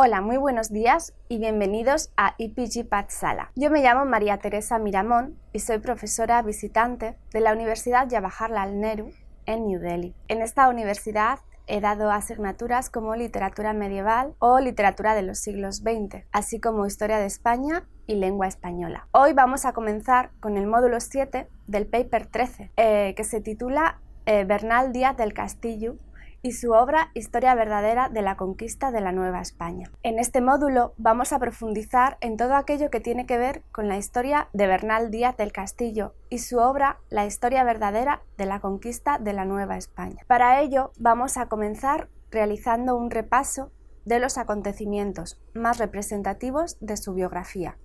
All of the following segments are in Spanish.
Hola, muy buenos días y bienvenidos a IPG Pathshala. Yo me llamo María Teresa Miramón y soy profesora visitante de la Universidad Jawaharlal Nehru en New Delhi. En esta universidad he dado asignaturas como literatura medieval o literatura de los siglos XX, así como historia de España y lengua española. Hoy vamos a comenzar con el módulo 7 del paper 13, que se titula Bernal Díaz del Castillo y su obra Historia verdadera de la conquista de la Nueva España. En este módulo vamos a profundizar en todo aquello que tiene que ver con la historia de Bernal Díaz del Castillo y su obra La Historia verdadera de la conquista de la Nueva España. Para ello vamos a comenzar realizando un repaso de los acontecimientos más representativos de su biografía,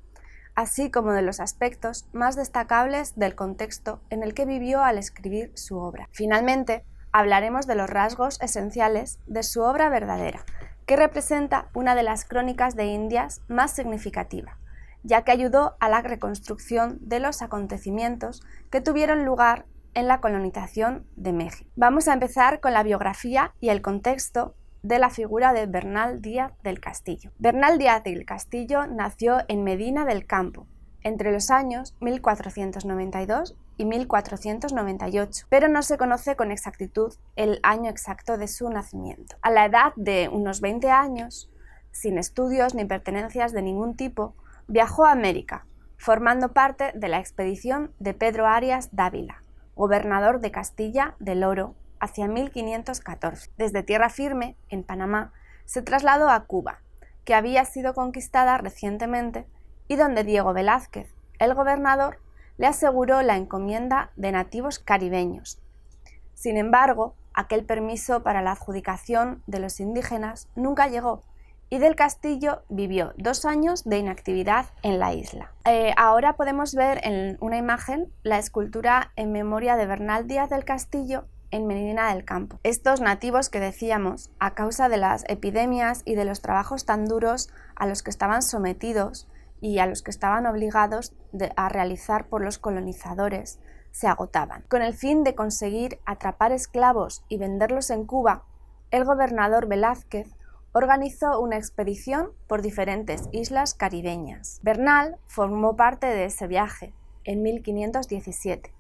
así como de los aspectos más destacables del contexto en el que vivió al escribir su obra. Finalmente, hablaremos de los rasgos esenciales de su obra verdadera, que representa una de las crónicas de Indias más significativa, ya que ayudó a la reconstrucción de los acontecimientos que tuvieron lugar en la colonización de México. Vamos a empezar con la biografía y el contexto de la figura de Bernal Díaz del Castillo. Bernal Díaz del Castillo nació en Medina del Campo, entre los años 1492 y 1498, pero no se conoce con exactitud el año exacto de su nacimiento. A la edad de unos 20 años, sin estudios ni pertenencias de ningún tipo, viajó a América, formando parte de la expedición de Pedro Arias Dávila, gobernador de Castilla del Oro, hacia 1514. Desde tierra firme, en Panamá, se trasladó a Cuba, que había sido conquistada recientemente y donde Diego Velázquez, el gobernador, le aseguró la encomienda de nativos caribeños. Sin embargo, aquel permiso para la adjudicación de los indígenas nunca llegó y del Castillo vivió 2 años de inactividad en la isla. Ahora podemos ver en una imagen la escultura en memoria de Bernal Díaz del Castillo en Medina del Campo. Estos nativos que decíamos, a causa de las epidemias y de los trabajos tan duros a los que estaban sometidos y a los que estaban obligados a realizar por los colonizadores, se agotaban. Con el fin de conseguir atrapar esclavos y venderlos en Cuba, el gobernador Velázquez organizó una expedición por diferentes islas caribeñas. Bernal formó parte de ese viaje en 1517,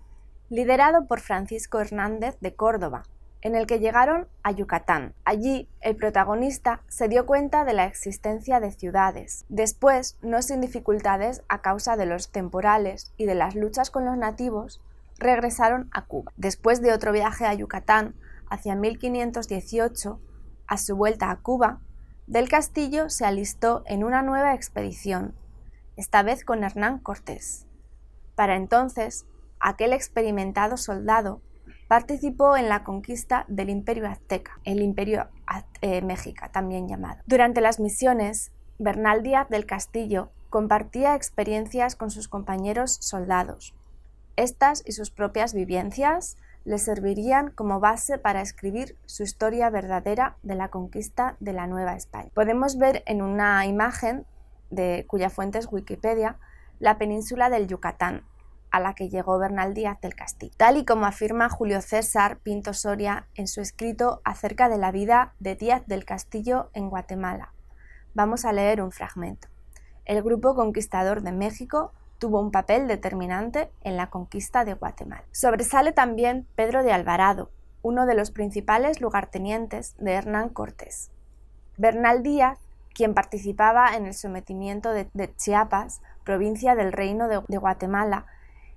liderado por Francisco Hernández de Córdoba, en el que llegaron a Yucatán. Allí, el protagonista se dio cuenta de la existencia de ciudades. Después, no sin dificultades a causa de los temporales y de las luchas con los nativos, regresaron a Cuba. Después de otro viaje a Yucatán, hacia 1518, a su vuelta a Cuba, del Castillo se alistó en una nueva expedición, esta vez con Hernán Cortés. Para entonces, aquel experimentado soldado participó en la conquista del Imperio Azteca, el Imperio Mexica también llamado. Durante las misiones, Bernal Díaz del Castillo compartía experiencias con sus compañeros soldados. Estas y sus propias vivencias le servirían como base para escribir su historia verdadera de la conquista de la Nueva España. Podemos ver en una imagen cuya fuente es Wikipedia la península del Yucatán, a la que llegó Bernal Díaz del Castillo. Tal y como afirma Julio César Pinto Soria en su escrito acerca de la vida de Díaz del Castillo en Guatemala. Vamos a leer un fragmento. El grupo conquistador de México tuvo un papel determinante en la conquista de Guatemala. Sobresale también Pedro de Alvarado, uno de los principales lugartenientes de Hernán Cortés. Bernal Díaz, quien participaba en el sometimiento de Chiapas, provincia del Reino de Guatemala,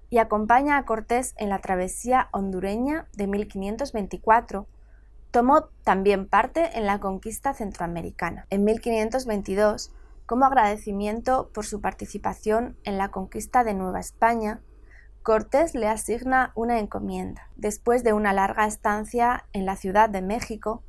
y acompaña a Cortés en la travesía hondureña de 1524, tomó también parte en la conquista centroamericana. En 1522, como agradecimiento por su participación en la conquista de Nueva España, Cortés le asigna una encomienda. Después de una larga estancia en la Ciudad de México,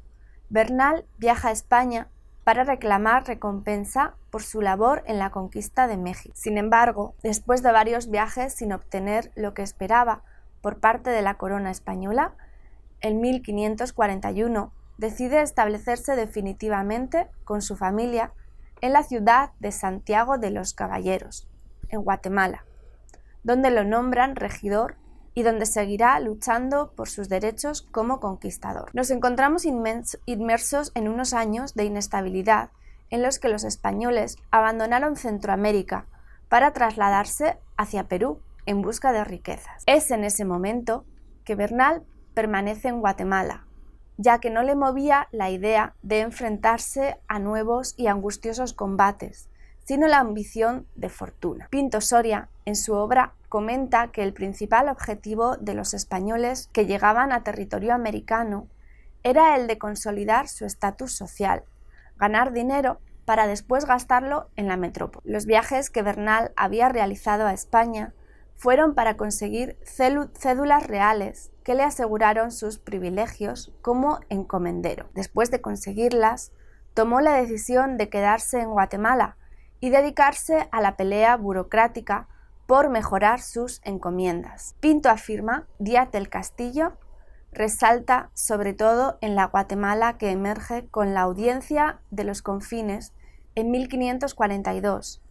Bernal viaja a España para reclamar recompensa por su labor en la conquista de México. Sin embargo, después de varios viajes sin obtener lo que esperaba por parte de la corona española, en 1541 decide establecerse definitivamente con su familia en la ciudad de Santiago de los Caballeros, en Guatemala, donde lo nombran regidor y donde seguirá luchando por sus derechos como conquistador. Nos encontramos inmersos en unos años de inestabilidad en los que los españoles abandonaron Centroamérica para trasladarse hacia Perú en busca de riquezas. Es en ese momento que Bernal permanece en Guatemala, ya que no le movía la idea de enfrentarse a nuevos y angustiosos combates, sino la ambición de fortuna. Pinto Soria, en su obra, comenta que el principal objetivo de los españoles que llegaban a territorio americano era el de consolidar su estatus social, ganar dinero para después gastarlo en la metrópoli. Los viajes que Bernal había realizado a España fueron para conseguir cédulas reales que le aseguraron sus privilegios como encomendero. Después de conseguirlas, tomó la decisión de quedarse en Guatemala y dedicarse a la pelea burocrática por mejorar sus encomiendas. Pinto afirma, Díaz del Castillo resalta sobre todo en la Guatemala que emerge con la Audiencia de los Confines en 1542,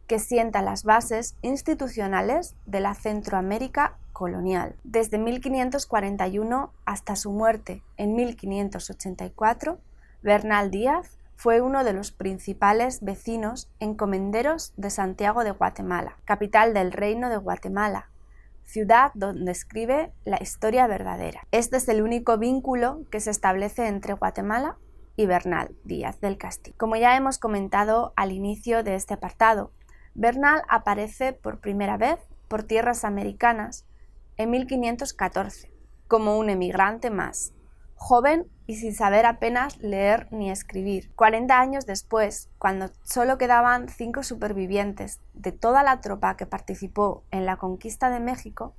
que sienta las bases institucionales de la Centroamérica colonial. Desde 1541 hasta su muerte en 1584, Bernal Díaz fue uno de los principales vecinos encomenderos de Santiago de Guatemala, capital del Reino de Guatemala, ciudad donde escribe la historia verdadera. Este es el único vínculo que se establece entre Guatemala y Bernal Díaz del Castillo. Como ya hemos comentado al inicio de este apartado, Bernal aparece por primera vez por tierras americanas en 1514, como un emigrante más, joven y sin saber apenas leer ni escribir. 40 años después, cuando solo quedaban 5 supervivientes de toda la tropa que participó en la conquista de México,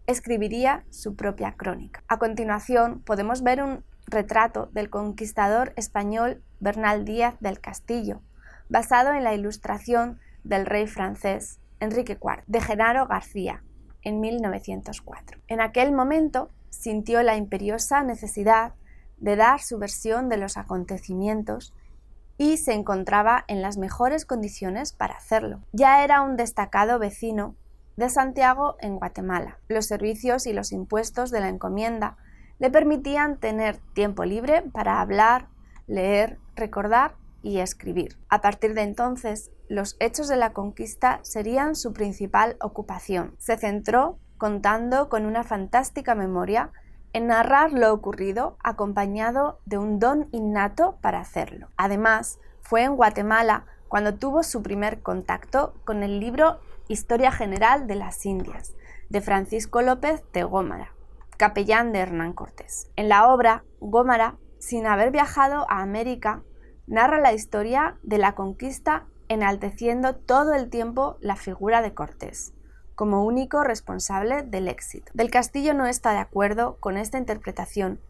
escribiría su propia crónica. A continuación, podemos ver un retrato del conquistador español Bernal Díaz del Castillo, basado en la ilustración del rey francés Enrique IV, de Genaro García, en 1904. En aquel momento sintió la imperiosa necesidad de dar su versión de los acontecimientos y se encontraba en las mejores condiciones para hacerlo. Ya era un destacado vecino de Santiago en Guatemala. Los servicios y los impuestos de la encomienda le permitían tener tiempo libre para hablar, leer, recordar y escribir. A partir de entonces, los hechos de la conquista serían su principal ocupación. Se centró, contando con una fantástica memoria, en narrar lo ocurrido acompañado de un don innato para hacerlo. Además, fue en Guatemala cuando tuvo su primer contacto con el libro Historia General de las Indias, de Francisco López de Gómara, capellán de Hernán Cortés. En la obra, Gómara, sin haber viajado a América, narra la historia de la conquista enalteciendo todo el tiempo la figura de Cortés, como único responsable del éxito. Del Castillo no está de acuerdo con esta interpretación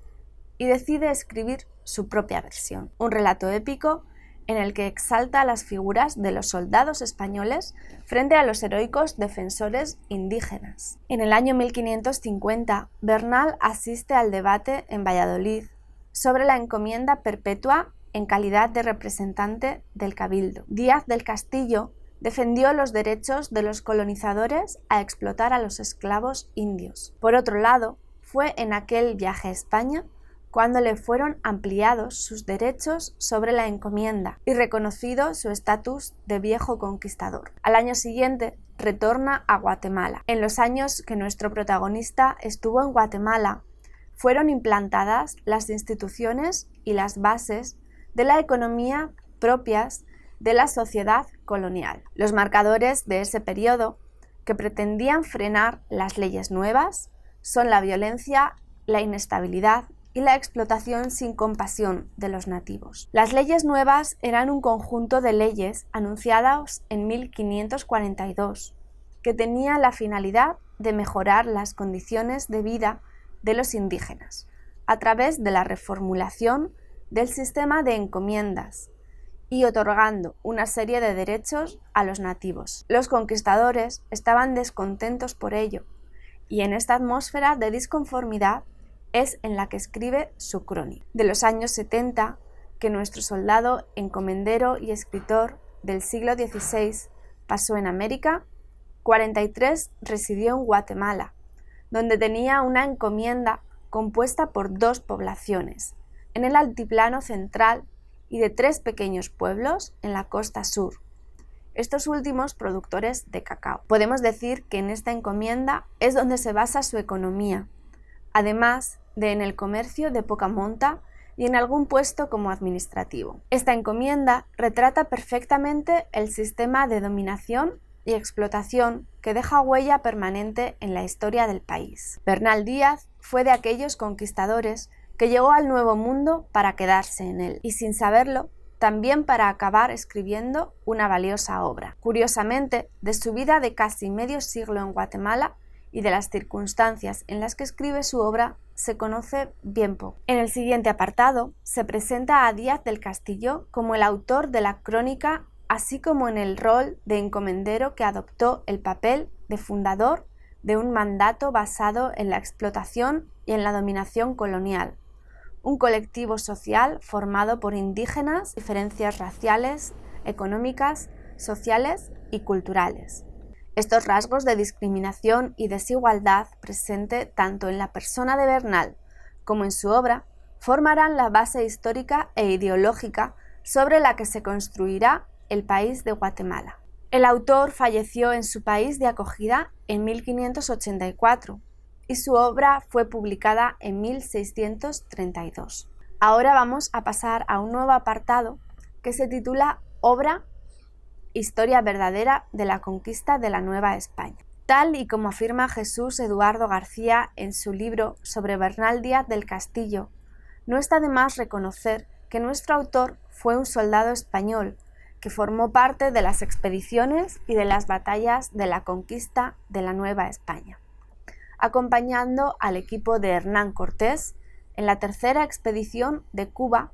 y decide escribir su propia versión, un relato épico en el que exalta las figuras de los soldados españoles frente a los heroicos defensores indígenas. En el año 1550, Bernal asiste al debate en Valladolid sobre la encomienda perpetua en calidad de representante del Cabildo. Díaz del Castillo defendió los derechos de los colonizadores a explotar a los esclavos indios. Por otro lado, fue en aquel viaje a España cuando le fueron ampliados sus derechos sobre la encomienda y reconocido su estatus de viejo conquistador. Al año siguiente, retorna a Guatemala. En los años que nuestro protagonista estuvo en Guatemala, fueron implantadas las instituciones y las bases de la economía propias de la sociedad colonial. Los marcadores de ese periodo, que pretendían frenar las leyes nuevas, son la violencia, la inestabilidad y la explotación sin compasión de los nativos. Las leyes nuevas eran un conjunto de leyes anunciadas en 1542, que tenía la finalidad de mejorar las condiciones de vida de los indígenas, a través de la reformulación del sistema de encomiendas y otorgando una serie de derechos a los nativos. Los conquistadores estaban descontentos por ello, y en esta atmósfera de disconformidad es en la que escribe su crónica. De los años 70, que nuestro soldado, encomendero y escritor del siglo XVI pasó en América, 43 residió en Guatemala, donde tenía una encomienda compuesta por 2 poblaciones, en el altiplano central y de 3 pequeños pueblos en la costa sur, estos últimos productores de cacao. Podemos decir que en esta encomienda es donde se basa su economía, además de en el comercio de poca monta y en algún puesto como administrativo. Esta encomienda retrata perfectamente el sistema de dominación y explotación que deja huella permanente en la historia del país. Bernal Díaz fue de aquellos conquistadores que llegó al Nuevo Mundo para quedarse en él y, sin saberlo, también para acabar escribiendo una valiosa obra. Curiosamente, de su vida de casi medio siglo en Guatemala y de las circunstancias en las que escribe su obra se conoce bien poco. En el siguiente apartado se presenta a Díaz del Castillo como el autor de la crónica, así como en el rol de encomendero que adoptó el papel de fundador de un mandato basado en la explotación y en la dominación colonial, un colectivo social formado por indígenas, diferencias raciales, económicas, sociales y culturales. Estos rasgos de discriminación y desigualdad presente tanto en la persona de Bernal como en su obra formarán la base histórica e ideológica sobre la que se construirá el país de Guatemala. El autor falleció en su país de acogida en 1584 y su obra fue publicada en 1632. Ahora vamos a pasar a un nuevo apartado que se titula Obra, Historia verdadera de la conquista de la Nueva España. Tal y como afirma Jesús Eduardo García en su libro sobre Bernal Díaz del Castillo, no está de más reconocer que nuestro autor fue un soldado español que formó parte de las expediciones y de las batallas de la conquista de la Nueva España, acompañando al equipo de Hernán Cortés en la tercera expedición de Cuba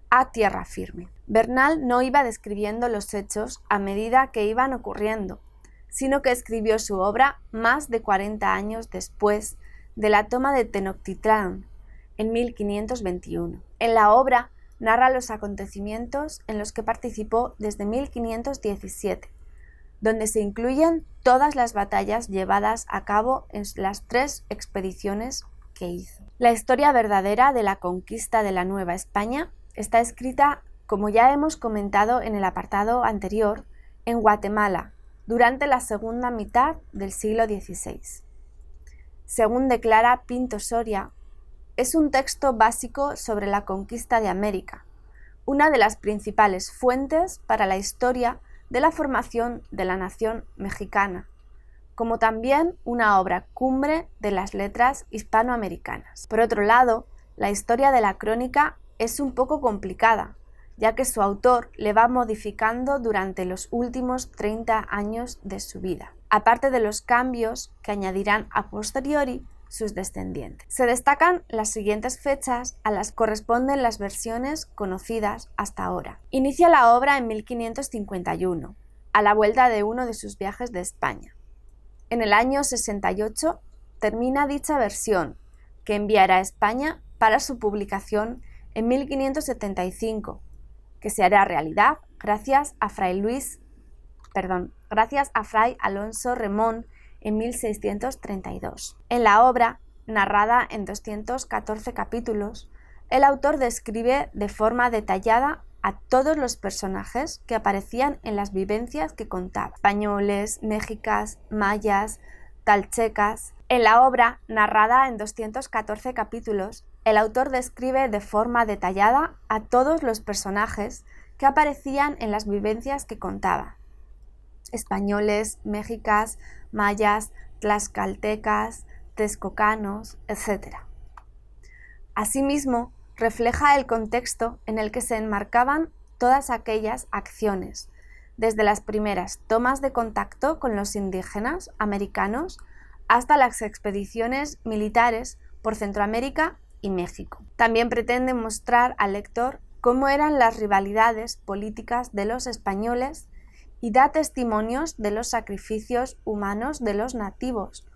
a tierra firme. Bernal no iba describiendo los hechos a medida que iban ocurriendo, sino que escribió su obra más de 40 años después de la toma de Tenochtitlán, en 1521. En la obra narra los acontecimientos en los que participó desde 1517, donde se incluyen todas las batallas llevadas a cabo en las 3 expediciones que hizo. La historia verdadera de la conquista de la Nueva España está escrita, como ya hemos comentado en el apartado anterior, en Guatemala, durante la segunda mitad del siglo XVI. Según declara Pinto Soria, es un texto básico sobre la conquista de América, una de las principales fuentes para la historia de la formación de la nación mexicana, como también una obra cumbre de las letras hispanoamericanas. Por otro lado, la historia de la crónica es un poco complicada, ya que su autor le va modificando durante los últimos 30 años de su vida, aparte de los cambios que añadirán a posteriori sus descendientes. Se destacan las siguientes fechas a las que corresponden las versiones conocidas hasta ahora. Inicia la obra en 1551, a la vuelta de uno de sus viajes de España. En el año 68 termina dicha versión, que enviará a España para su publicación en 1575, que se hará realidad gracias a Fray Alonso Remón en 1632. En la obra, narrada en 214 capítulos, el autor describe de forma detallada a todos los personajes que aparecían en las vivencias que contaba: españoles, mexicas, mayas, talchecas. En la obra, narrada en 214 capítulos, el autor describe de forma detallada a todos los personajes que aparecían en las vivencias que contaba: españoles, mexicas, mayas, tlaxcaltecas, texcocanos, etc. Asimismo, refleja el contexto en el que se enmarcaban todas aquellas acciones, desde las primeras tomas de contacto con los indígenas americanos hasta las expediciones militares por Centroamérica y México. También pretende mostrar al lector cómo eran las rivalidades políticas de los españoles y da testimonios de los sacrificios humanos de los nativos,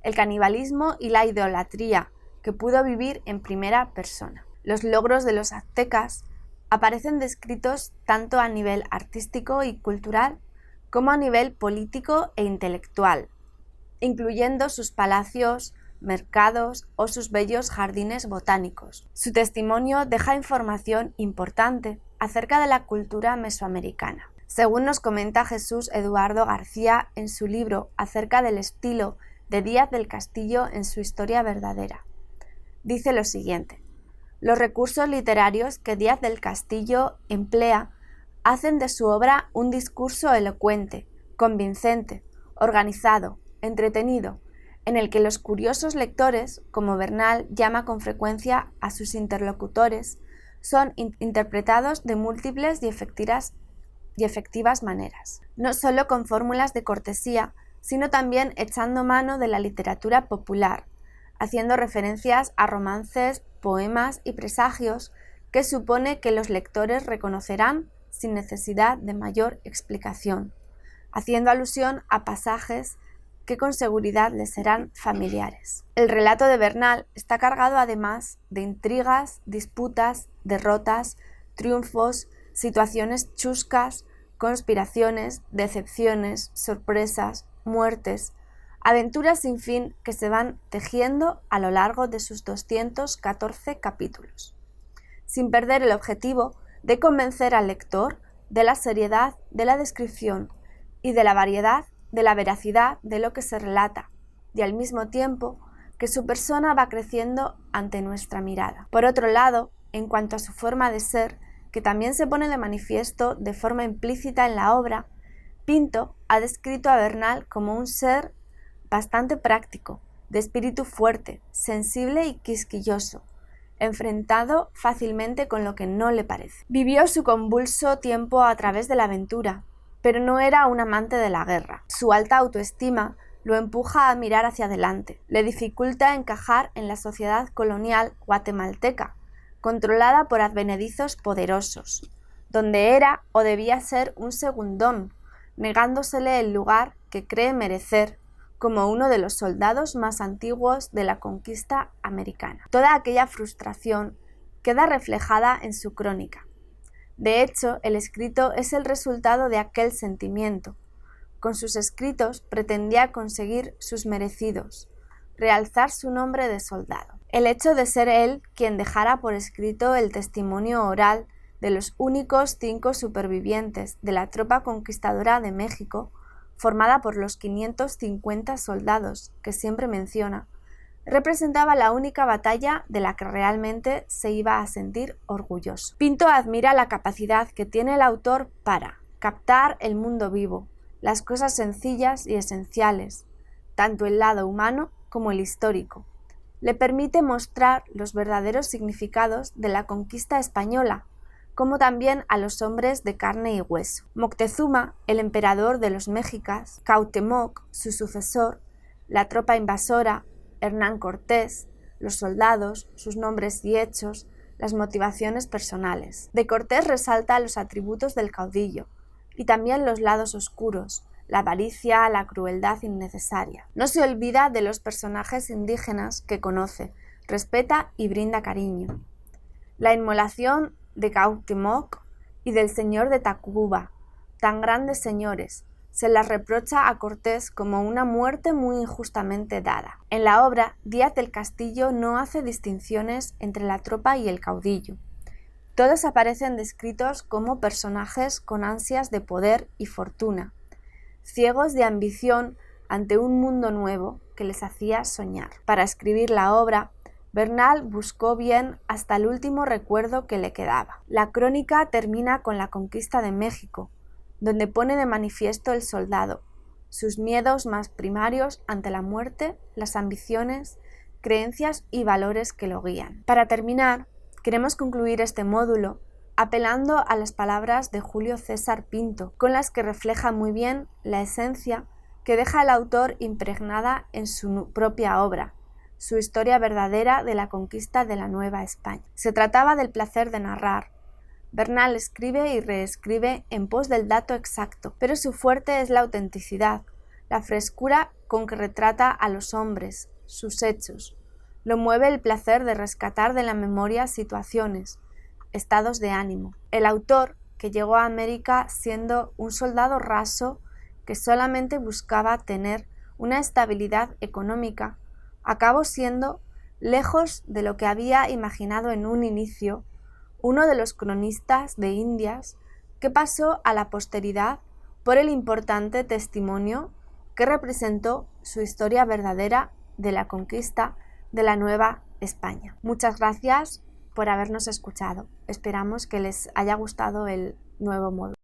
el canibalismo y la idolatría que pudo vivir en primera persona. Los logros de los aztecas aparecen descritos tanto a nivel artístico y cultural como a nivel político e intelectual, incluyendo sus palacios, mercados o sus bellos jardines botánicos. Su testimonio deja información importante acerca de la cultura mesoamericana. Según nos comenta Jesús Eduardo García en su libro acerca del estilo de Díaz del Castillo en su Historia verdadera. Dice lo siguiente: los recursos literarios que Díaz del Castillo emplea hacen de su obra un discurso elocuente, convincente, organizado, entretenido, en el que los curiosos lectores, como Bernal llama con frecuencia a sus interlocutores, son interpretados de múltiples y efectivas maneras, no solo con fórmulas de cortesía, sino también echando mano de la literatura popular, haciendo referencias a romances, poemas y presagios que supone que los lectores reconocerán sin necesidad de mayor explicación, haciendo alusión a pasajes que con seguridad les serán familiares. El relato de Bernal está cargado además de intrigas, disputas, derrotas, triunfos, situaciones chuscas, conspiraciones, decepciones, sorpresas, muertes, aventuras sin fin que se van tejiendo a lo largo de sus 214 capítulos, sin perder el objetivo de convencer al lector de la seriedad de la descripción y de la veracidad de lo que se relata, y al mismo tiempo que su persona va creciendo ante nuestra mirada. Por otro lado, en cuanto a su forma de ser, que también se pone de manifiesto de forma implícita en la obra, Pinto ha descrito a Bernal como un ser bastante práctico, de espíritu fuerte, sensible y quisquilloso, enfrentado fácilmente con lo que no le parece. Vivió su convulso tiempo a través de la aventura, pero no era un amante de la guerra. Su alta autoestima lo empuja a mirar hacia adelante, le dificulta encajar en la sociedad colonial guatemalteca, controlada por advenedizos poderosos, donde era o debía ser un segundón, negándosele el lugar que cree merecer como uno de los soldados más antiguos de la conquista americana. Toda aquella frustración queda reflejada en su crónica. De hecho, el escrito es el resultado de aquel sentimiento. Con sus escritos pretendía conseguir sus merecidos, realzar su nombre de soldado. El hecho de ser él quien dejara por escrito el testimonio oral de los únicos 5 supervivientes de la tropa conquistadora de México, formada por los 550 soldados que siempre menciona, representaba la única batalla de la que realmente se iba a sentir orgulloso. Pinto admira la capacidad que tiene el autor para captar el mundo vivo, las cosas sencillas y esenciales, tanto el lado humano como el histórico. Le permite mostrar los verdaderos significados de la conquista española, como también a los hombres de carne y hueso. Moctezuma, el emperador de los mexicas, Cuauhtémoc, su sucesor, la tropa invasora, Hernán Cortés, los soldados, sus nombres y hechos, las motivaciones personales. De Cortés resalta los atributos del caudillo y también los lados oscuros, la avaricia, la crueldad innecesaria. No se olvida de los personajes indígenas que conoce, respeta y brinda cariño. La inmolación de Cuauhtémoc y del señor de Tacuba, tan grandes señores, se las reprocha a Cortés como una muerte muy injustamente dada. En la obra, Díaz del Castillo no hace distinciones entre la tropa y el caudillo. Todos aparecen descritos como personajes con ansias de poder y fortuna, ciegos de ambición ante un mundo nuevo que les hacía soñar. Para escribir la obra, Bernal buscó bien hasta el último recuerdo que le quedaba. La crónica termina con la conquista de México, donde pone de manifiesto el soldado, sus miedos más primarios ante la muerte, las ambiciones, creencias y valores que lo guían. Para terminar, queremos concluir este módulo apelando a las palabras de Julio César Pinto, con las que refleja muy bien la esencia que deja el autor impregnada en su propia obra, su historia verdadera de la conquista de la Nueva España. Se trataba del placer de narrar. Bernal escribe y reescribe en pos del dato exacto, pero su fuerte es la autenticidad, la frescura con que retrata a los hombres, sus hechos. Lo mueve el placer de rescatar de la memoria situaciones, estados de ánimo. El autor, que llegó a América siendo un soldado raso que solamente buscaba tener una estabilidad económica, acabó siendo, lejos de lo que había imaginado en un inicio, uno de los cronistas de Indias que pasó a la posteridad por el importante testimonio que representó su historia verdadera de la conquista de la Nueva España. Muchas gracias por habernos escuchado. Esperamos que les haya gustado el nuevo módulo.